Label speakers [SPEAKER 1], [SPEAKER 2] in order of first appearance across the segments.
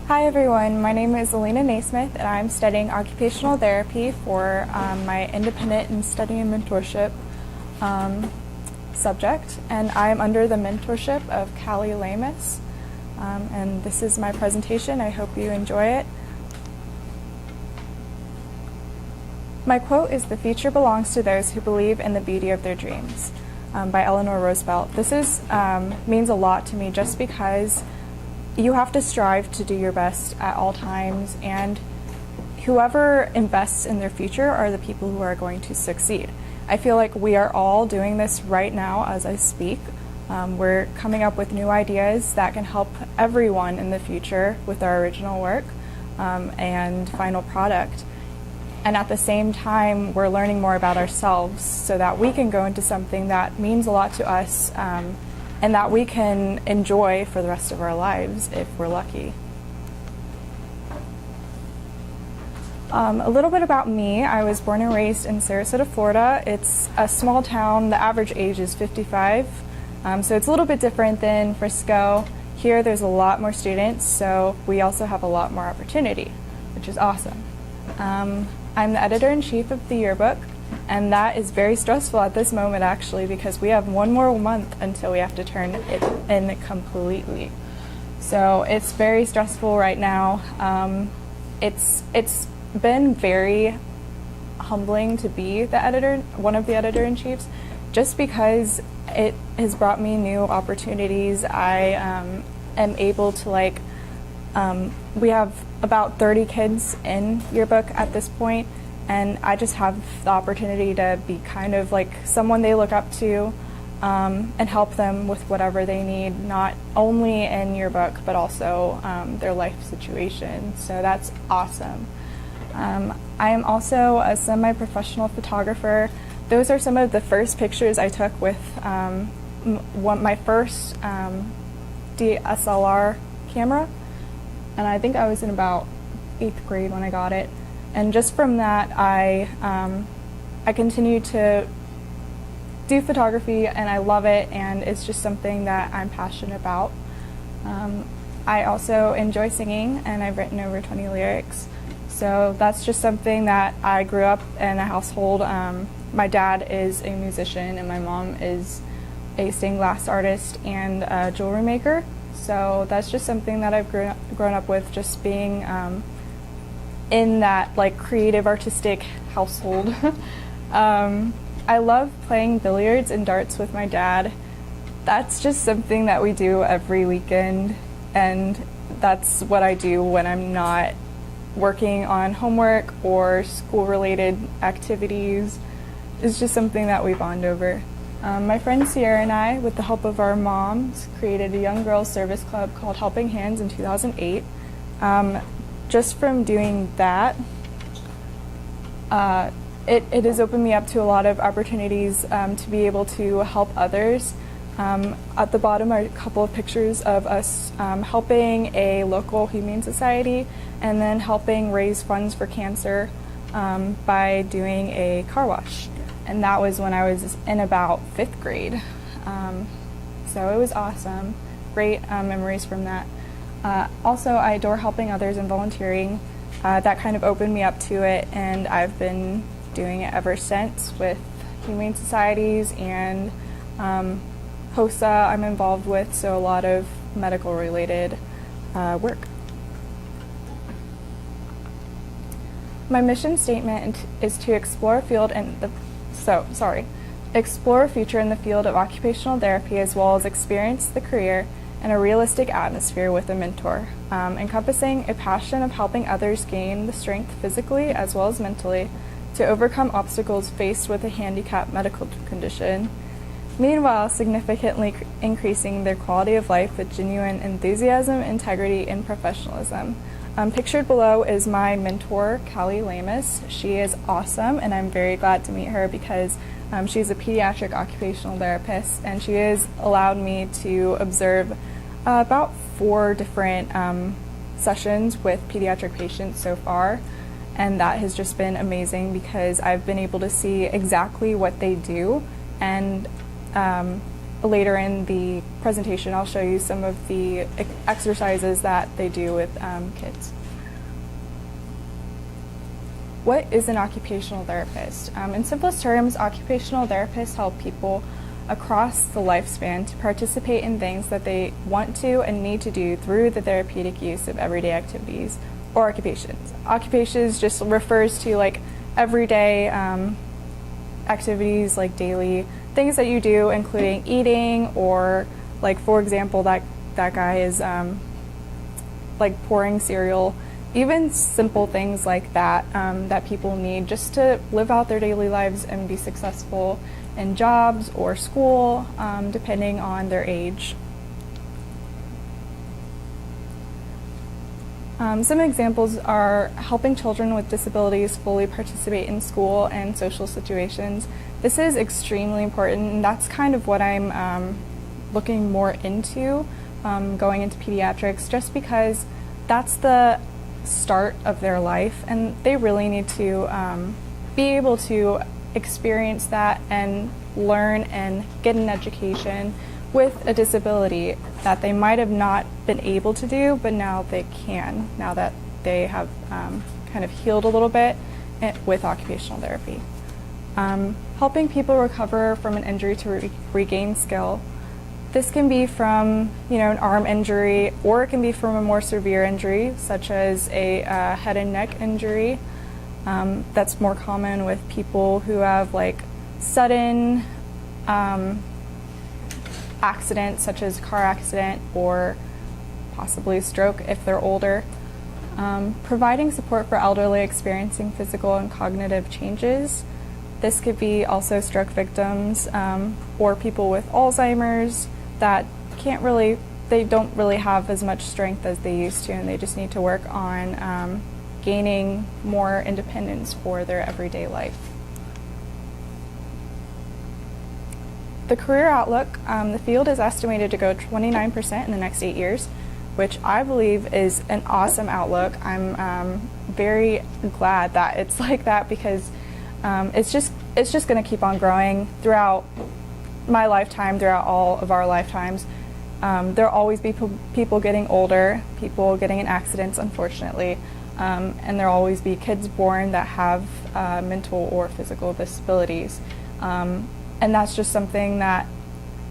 [SPEAKER 1] Hi everyone, my name is Alina N OW and I'm studying occupational therapy for my independent and study and mentorship subject, and I'm under the mentorship of Callie Lamus, and this is my presentation. I hope you enjoy it. My quote is, "The future belongs to those who believe in the beauty of their dreams," by Eleanor Roosevelt. This means a lot to me just because you have to strive to do your best at all times, and whoever invests in their future are the people who are going to succeed. I feel like we are all doing this right now as I speak. We're coming up with new ideas that can help everyone in the future with our original work and final product. And at the same time, we're learning more about ourselves so that we can go into something that means a lot to us and that we can enjoy for the rest of our lives if we're lucky. A little bit about me. I was born and raised in Sarasota, Florida. It's a small town. The average age is 55, so it's a little bit different than Frisco. Here there's a lot more students, so we also have a lot more opportunity, which is awesome. I'm the editor-in-chief of the yearbook, and that is very stressful at this moment actually, because we have one more month until we have to turn it in completely. So it's very stressful right now. It's been very humbling to be one of the editor-in-chiefs, just because it has brought me new opportunities. I am able to we have about 30 kids in yearbook at this point, and I just have the opportunity to be kind of like someone they look up to and help them with whatever they need, not only in yearbook but also their life situation. So that's awesome. I am also a semi-professional photographer. Those are some of the first pictures I took with my first DSLR camera, and I think I was in about 8th grade when I got it. And just from that, I continue to do photography, and I love it, and it's just something that I'm passionate about. I also enjoy singing, and I've written over 20 lyrics. So that's just something that I grew up in a household. My dad is a musician, and my mom is a stained glass artist and a jewelry maker. So that's just something that I've grown up with, just being in that creative artistic household. I love playing billiards and darts with my dad. That's just something that we do every weekend, and that's what I do when I'm not working on homework or school-related activities. It's just something that we bond over. My friend Sierra and I, with the help of our moms, created a young girls service club called Helping Hands in 2008. Just from doing that, it has opened me up to a lot of opportunities to be able to help others. At the bottom are a couple of pictures of us helping a local humane society and then helping raise funds for cancer by doing a car wash. And that was when I was in about 5th grade. So it was awesome. Great memories from that. Also, I adore helping others and volunteering. That kind of opened me up to it, and I've been doing it ever since with humane societies and HOSA I'm involved with, so a lot of medical related work. My mission statement is to explore a future in the field of occupational therapy, as well as experience the career in a realistic atmosphere with a mentor, encompassing a passion of helping others gain the strength physically as well as mentally to overcome obstacles faced with a handicapped medical condition, meanwhile significantly increasing their quality of life with genuine enthusiasm, integrity, and professionalism. Pictured below is my mentor, Callie Lamus. She is awesome, and I'm very glad to meet her because she's a pediatric occupational therapist, and she has allowed me to observe about 4 different sessions with pediatric patients so far, and that has just been amazing because I've been able to see exactly what they do and later in the presentation, I'll show you some of the exercises that they do with kids. What is an occupational therapist? In simplest terms, occupational therapists help people across the lifespan to participate in things that they want to and need to do through the therapeutic use of everyday activities or occupations. Occupations just refers to like everyday activities, like daily things that you do, including eating, or like, for example, that guy is like pouring cereal. Even simple things like that that people need just to live out their daily lives and be successful in jobs or school, depending on their age. Some examples are helping children with disabilities fully participate in school and social situations. This is extremely important, and that's kind of what I'm looking more into going into pediatrics, just because that's the start of their life, and they really need to be able to experience that and learn and get an education with a disability that they might have not been able to do, but now they can, now that they have kind of healed a little bit with occupational therapy. Helping people recover from an injury to regain skill. This can be from, an arm injury, or it can be from a more severe injury, such as a head and neck injury. That's more common with people who have like sudden accidents, such as car accident or possibly stroke if they're older. Providing support for elderly experiencing physical and cognitive changes. This could be also stroke victims or people with Alzheimer's that they don't really have as much strength as they used to, and they just need to work on gaining more independence for their everyday life. The career outlook, the field is estimated to go 29% in the next 8 years, which I believe is an awesome outlook. I'm very glad that it's like that, because it's just going to keep on growing throughout my lifetime, throughout all of our lifetimes. There'll always be people getting older, people getting in accidents, unfortunately, and there'll always be kids born that have mental or physical disabilities. And that's just something that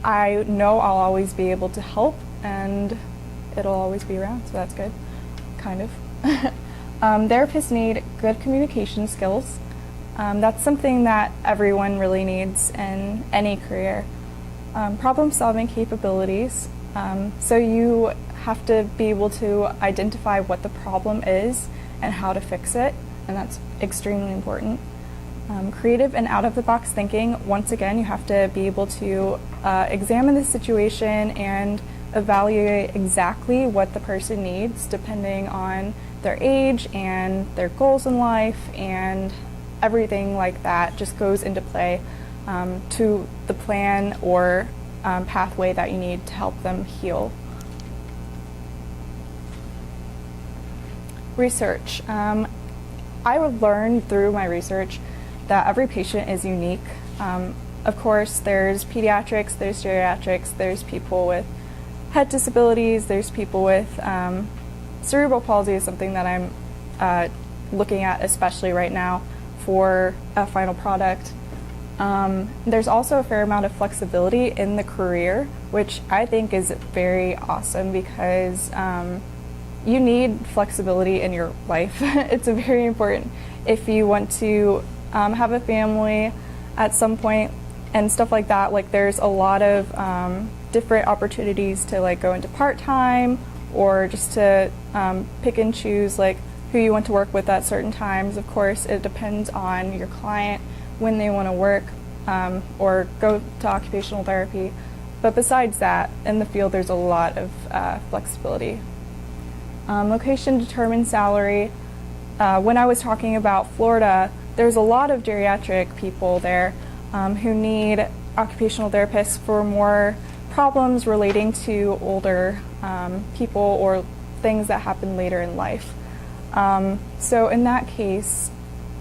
[SPEAKER 1] I know I'll always be able to help, and it'll always be around, so that's good, kind of. Therapists need good communication skills. That's something that everyone really needs in any career. Problem-solving capabilities. So you have to be able to identify what the problem is and how to fix it, and that's extremely important. Creative and out-of-the-box thinking. Once again, you have to be able to examine the situation and evaluate exactly what the person needs, depending on their age and their goals in life, and everything like that just goes into play to the plan or pathway that you need to help them heal. Research. I would learn through my research that every patient is unique. Of course, there's pediatrics, there's geriatrics, there's people with head disabilities, there's people with cerebral palsy is something that I'm looking at especially right now for a final product. There's also a fair amount of flexibility in the career, which I think is very awesome, because you need flexibility in your life. It's very important if you want to have a family at some point and stuff like that. Like, there's a lot of different opportunities to like go into part-time, or just to pick and choose like who you want to work with at certain times. Of course, it depends on your client when they want to work or go to occupational therapy. But besides that, in the field, there's a lot of flexibility. Location determines salary. When I was talking about Florida, there's a lot of geriatric people there who need occupational therapists for more problems relating to older people or things that happen later in life. So in that case,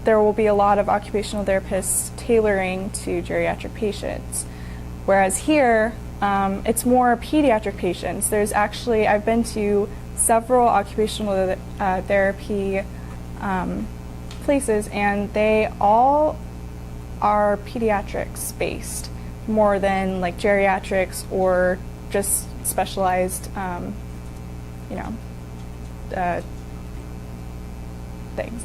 [SPEAKER 1] there will be a lot of occupational therapists tailoring to geriatric patients. Whereas here, it's more pediatric patients. There's actually, I've been to several occupational therapy places, and they all are pediatrics based more than like geriatrics or just specialized, things.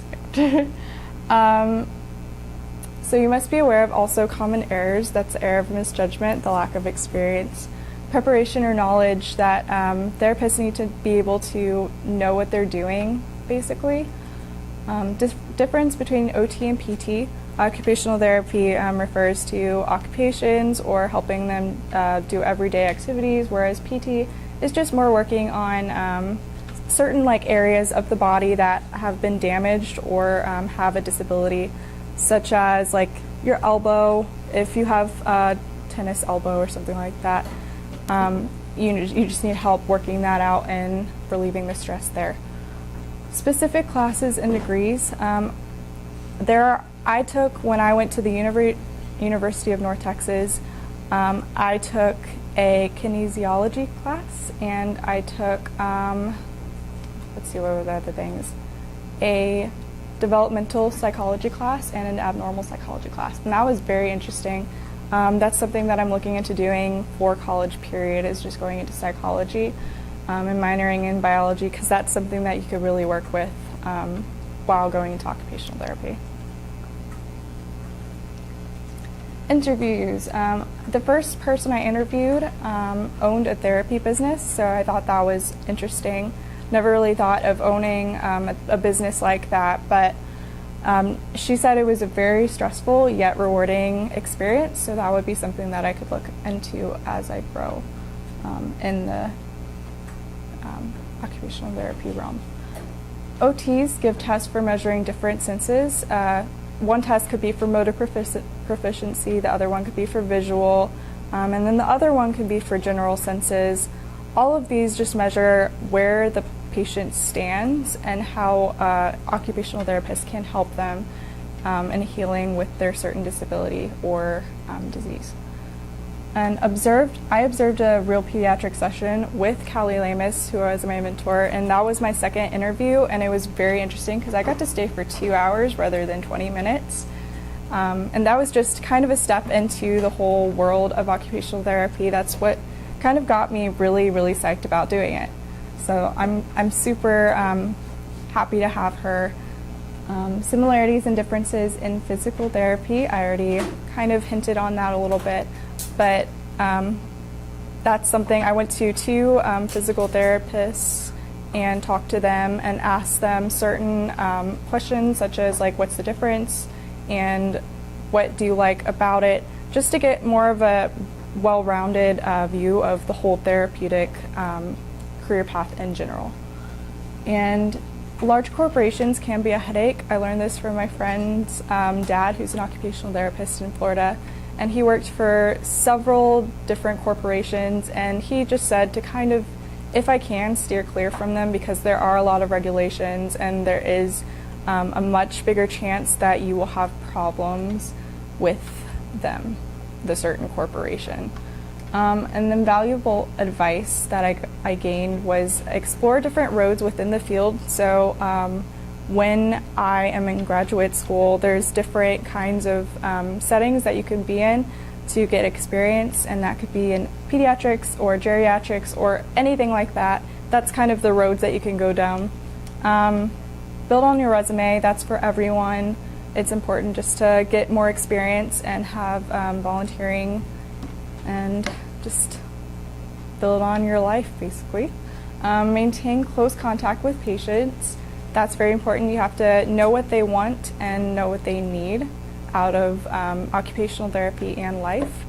[SPEAKER 1] So you must be aware of also common errors. That's the error of misjudgment, the lack of experience, preparation or knowledge that therapists need to be able to know what they're doing, basically. Difference between OT and PT. Occupational therapy refers to occupations or helping them do everyday activities, whereas PT is just more working on certain areas of the body that have been damaged or have a disability, such as your elbow. If you have a tennis elbow or something like that, you just need help working that out and relieving the stress there. Specific classes and degrees. I took, when I went to the University of North Texas, I took a kinesiology class, and I took, let's see, what were the other things? A developmental psychology class and an abnormal psychology class. And that was very interesting. That's something that I'm looking into doing for college period, is just going into psychology and minoring in biology, because that's something that you could really work with while going into occupational therapy. Interviews. The first person I interviewed owned a therapy business, so I thought that was interesting. Never really thought of owning a business like that, but she said it was a very stressful yet rewarding experience, so that would be something that I could look into as I grow in the occupational therapy realm. OTs give tests for measuring different senses. One test could be for motor proficiency, the other one could be for visual, and then the other one could be for general senses. All of these just measure where the patient stands and how occupational therapists can help them in healing with their certain disability or disease. And I observed a real pediatric session with Callie Lamus, who was my mentor, and that was my second interview, and it was very interesting because I got to stay for 2 hours rather than 20 minutes. And that was just kind of a step into the whole world of occupational therapy. That's what kind of got me really, really psyched about doing it. So I'm super happy to have her. Similarities and differences in physical therapy. I already kind of hinted on that a little bit, but that's something. I went to 2 physical therapists and talked to them and asked them certain questions, such as what's the difference and what do you like about it, just to get more of a well-rounded view of the whole therapeutic career path in general. And large corporations can be a headache. I learned this from my friend's dad, who's an occupational therapist in Florida, and he worked for several different corporations, and he just said to kind of, if I can, steer clear from them, because there are a lot of regulations and there is a much bigger chance that you will have problems with them, the certain corporation. And then valuable advice that I gained was explore different roads within the field. So when I am in graduate school, there's different kinds of settings that you can be in to get experience, and that could be in pediatrics or geriatrics or anything like that. That's kind of the roads that you can go down. Build on your resume. That's for everyone. It's important just to get more experience and have volunteering and just build on your life, basically. Maintain close contact with patients. That's very important. You have to know what they want and know what they need out of occupational therapy and life.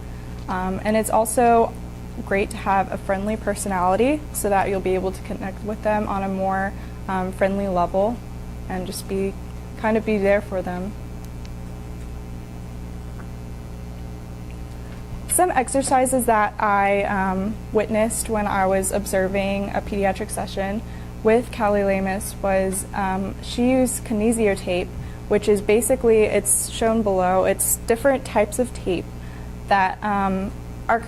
[SPEAKER 1] And it's also great to have a friendly personality so that you'll be able to connect with them on a more friendly level and just be there for them. Some exercises that I witnessed when I was observing a pediatric session with Callie Lamus was she used kinesiotape, which is basically, it's shown below, it's different types of tape that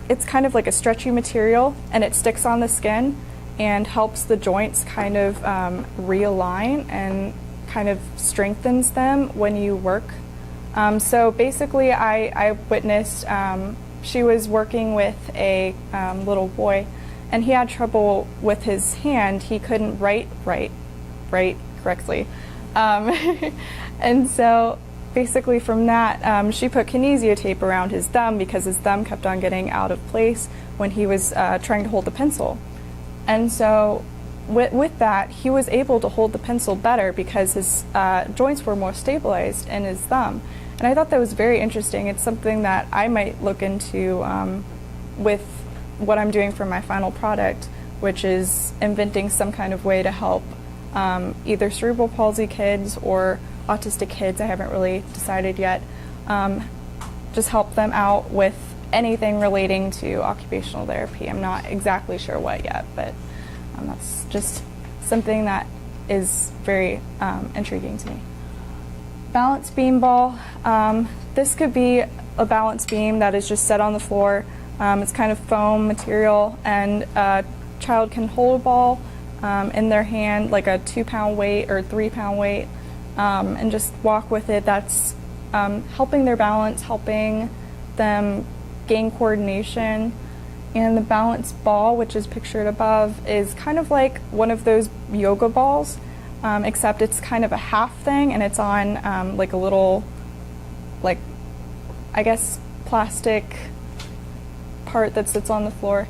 [SPEAKER 1] it's kind of like a stretchy material, and it sticks on the skin and helps the joints kind of realign and kind of strengthens them when you work. So basically I witnessed, she was working with a little boy, and he had trouble with his hand. He couldn't write correctly. And so basically from that, she put kinesio tape around his thumb because his thumb kept on getting out of place when he was trying to hold the pencil. And so with that, he was able to hold the pencil better because his joints were more stabilized in his thumb. And I thought that was very interesting. It's something that I might look into with what I'm doing for my final product, which is inventing some kind of way to help either cerebral palsy kids or autistic kids, I haven't really decided yet, just help them out with anything relating to occupational therapy. I'm not exactly sure what yet, but that's just something that is very intriguing to me. Balance beam ball. This could be a balance beam that is just set on the floor. It's kind of foam material, and a child can hold a ball in their hand, like a 2-pound weight or 3-pound weight, and just walk with it. That's helping their balance, helping them gain coordination. And the balance ball, which is pictured above, is kind of like one of those yoga balls, except it's kind of a half thing, and it's on like a little, like, I guess, plastic part that sits on the floor.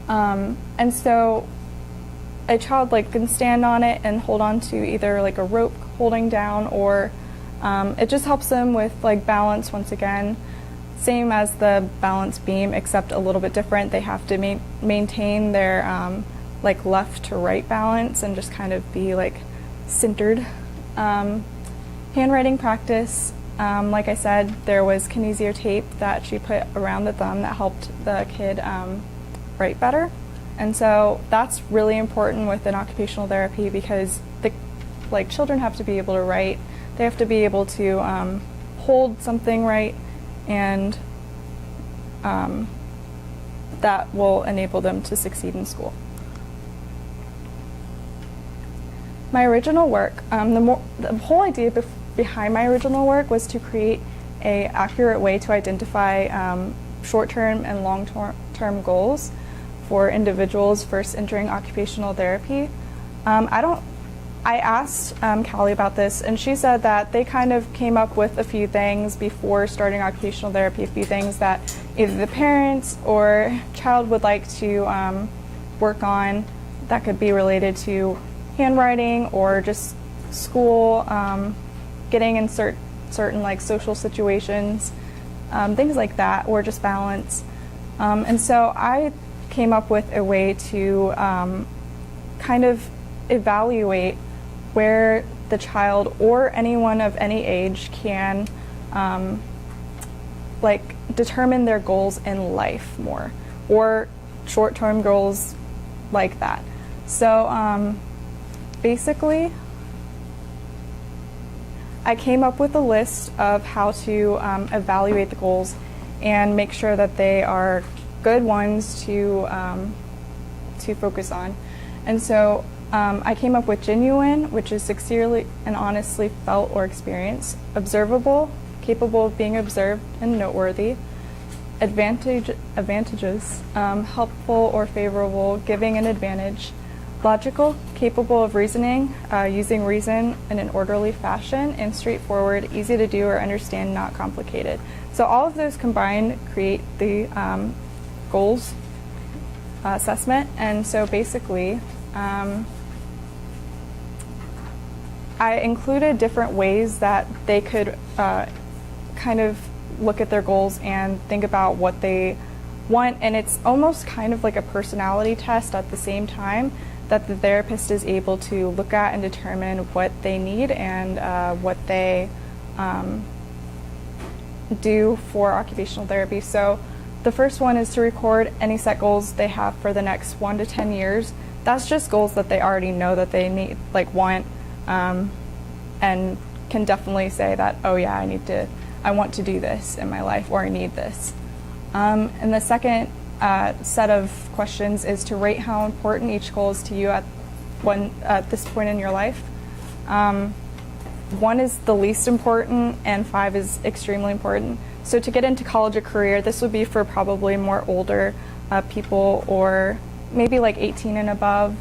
[SPEAKER 1] And so a child can stand on it and hold on to either like a rope holding down, or it just helps them with balance once again. Same as the balance beam, except a little bit different. They have to maintain their left to right balance and just kind of be centered. Handwriting practice, like I said, there was kinesio tape that she put around the thumb that helped the kid write better. And so that's really important within occupational therapy because children have to be able to write. They have to be able to hold something right, and that will enable them to succeed in school. My original work, the whole idea behind my original work was to create an accurate way to identify short-term and long-term goals for individuals first entering occupational therapy. I asked Callie about this, and she said that they kind of came up with a few things before starting occupational therapy, a few things that either the parents or child would like to work on that could be related to handwriting or just school, getting in certain social situations, things like that, or just balance. And so I came up with a way to kind of evaluate where the child or anyone of any age can determine their goals in life more, or short-term goals like that. So basically I came up with a list of how to evaluate the goals and make sure that they are good ones to focus on. And so I came up with genuine, which is sincerely and honestly felt or experienced; observable, capable of being observed and noteworthy; advantages, helpful or favorable, giving an advantage; logical, capable of reasoning, using reason in an orderly fashion; and straightforward, easy to do or understand, not complicated. So all of those combined create the goals assessment. And so basically I included different ways that they could kind of look at their goals and think about what they want, and it's almost kind of like a personality test at the same time that the therapist is able to look at and determine what they need and what they do for occupational therapy. So the first one is to record any set goals they have for the next 1 to 10 years. That's just goals that they already know that they need, want, and can definitely say that, oh yeah, I want to do this in my life, or I need this. And the second set of questions is to rate how important each goal is to you at this point in your life. 1 is the least important and 5 is extremely important. So to get into college or career, this would be for probably more older people, or maybe like 18 and above.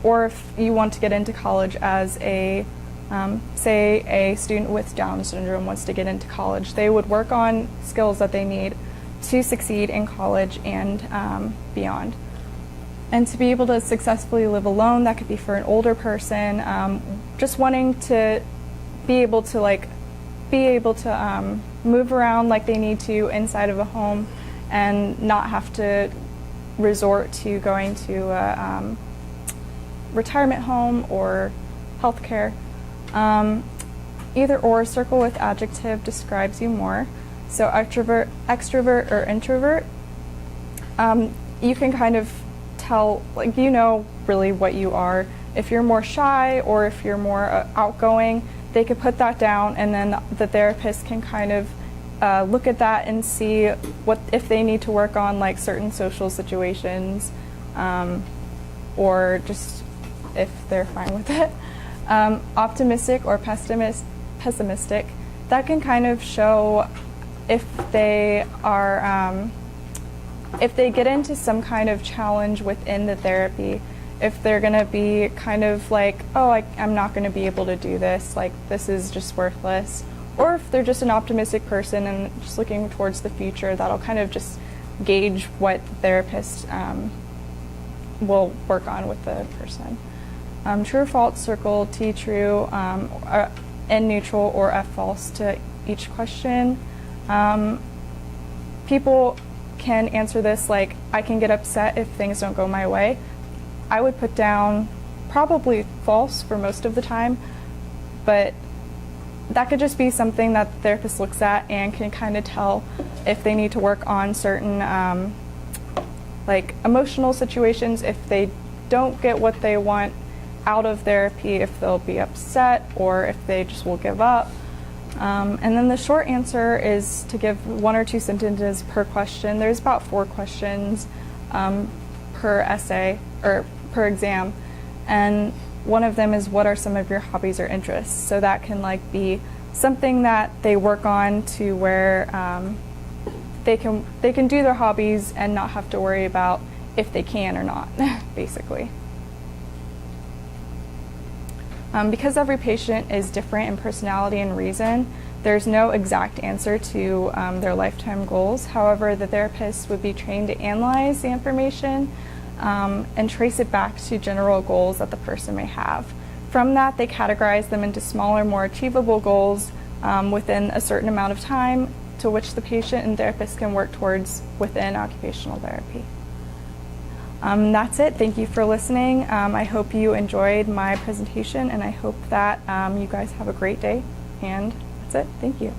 [SPEAKER 1] Or if you want to get into college as a, say a student with Down syndrome wants to get into college, they would work on skills that they need to succeed in college and beyond. And to be able to successfully live alone, that could be for an older person, just wanting to be able to move around like they need to inside of a home and not have to resort to going to a retirement home or healthcare. Either or, circle with adjective describes you more. So extrovert or introvert, you can kind of tell, like, you know really what you are. If you're more shy or if you're more outgoing, they could put that down, and then the therapist can kind of look at that and see what if they need to work on like certain social situations, or just if they're fine with it. Optimistic or pessimistic, that can kind of show if they are if they get into some kind of challenge within the therapy, if they're going to be kind of like, oh, I'm not going to be able to do this, like this is just worthless, or if they're just an optimistic person and just looking towards the future, that'll kind of just gauge what the therapist will work on with the person. True or false, circle T true, N neutral, or F false to each question. People can answer this like, I can get upset if things don't go my way. I would put down probably false for most of the time, but that could just be something that the therapist looks at and can kind of tell if they need to work on certain like emotional situations, if they don't get what they want out of therapy, if they'll be upset or if they just will give up. And then the short answer is to give 1 or 2 sentences per question. There's about 4 questions per essay or per exam, and one of them is, what are some of your hobbies or interests? So that can like be something that they work on to where they can do their hobbies and not have to worry about if they can or not, basically. Because every patient is different in personality and reason, there's no exact answer to their lifetime goals. However, the therapist would be trained to analyze the information and trace it back to general goals that the person may have. From that, they categorize them into smaller, more achievable goals within a certain amount of time, to which the patient and therapist can work towards within occupational therapy. That's it. Thank you for listening. I hope you enjoyed my presentation, and I hope that you guys have a great day. And that's it. Thank you.